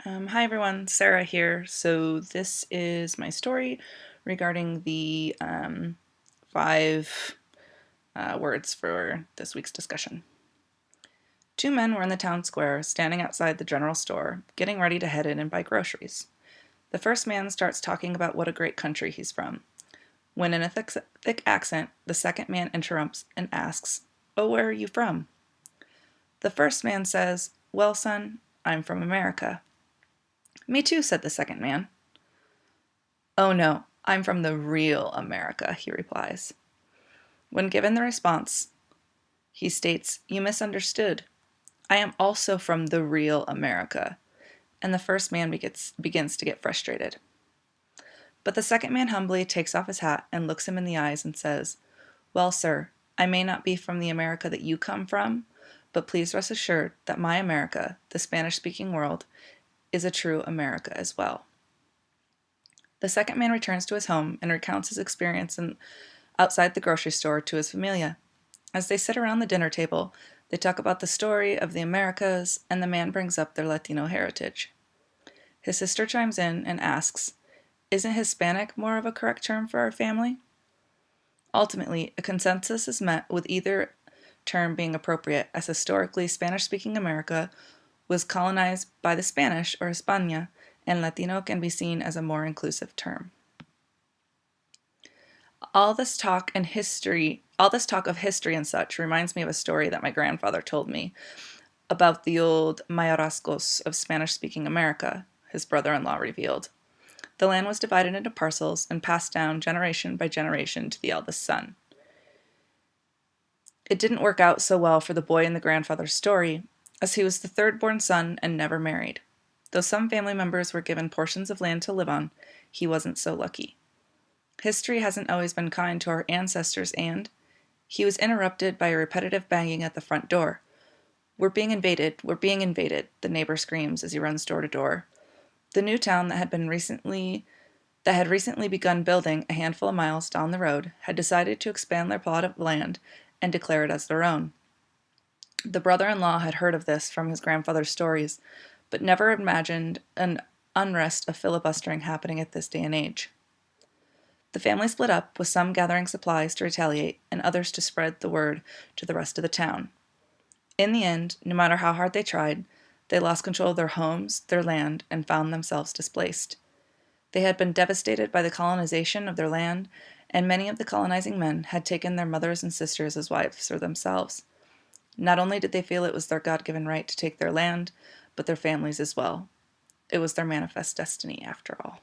Hi everyone, Sarah here. So this is my story regarding the five words for this week's discussion. Two men were in the town square, standing outside the general store, getting ready to head in and buy groceries. The first man starts talking about what a great country he's from, when in a thick accent, the second man interrupts and asks, "Oh, where are you from?" The first man says, "Well, son, I'm from America." "Me too," said the second man. "Oh no, I'm from the real America," he replies. When given the response, he states, "You misunderstood. I am also from the real America." And the first man begins to get frustrated. But the second man humbly takes off his hat and looks him in the eyes and says, "Well, sir, I may not be from the America that you come from, but please rest assured that my America, the Spanish-speaking world, is a true America as well." The second man returns to his home and recounts his experience outside the grocery store to his familia. As they sit around the dinner table, they talk about the story of the Americas, and the man brings up their Latino heritage. His sister chimes in and asks, "Isn't Hispanic more of a correct term for our family?" Ultimately, a consensus is met with either term being appropriate, as historically Spanish-speaking America was colonized by the Spanish or Hispania, and Latino can be seen as a more inclusive term. All this talk of history and such reminds me of a story that my grandfather told me about the old mayorazgos of Spanish-speaking America, his brother-in-law revealed. The land was divided into parcels and passed down generation by generation to the eldest son. It didn't work out so well for the boy in the grandfather's story, as he was the third-born son and never married. Though some family members were given portions of land to live on, he wasn't so lucky. History hasn't always been kind to our ancestors, and he was interrupted by a repetitive banging at the front door. "We're being invaded, we're being invaded," the neighbor screams as he runs door to door. The new town that had recently begun building a handful of miles down the road had decided to expand their plot of land and declare it as their own. The brother-in-law had heard of this from his grandfather's stories, but never imagined an unrest of filibustering happening at this day and age. The family split up, with some gathering supplies to retaliate and others to spread the word to the rest of the town. In the end, no matter how hard they tried, they lost control of their homes, their land, and found themselves displaced. They had been devastated by the colonization of their land, and many of the colonizing men had taken their mothers and sisters as wives for themselves. Not only did they feel it was their God-given right to take their land, but their families as well. It was their manifest destiny, after all.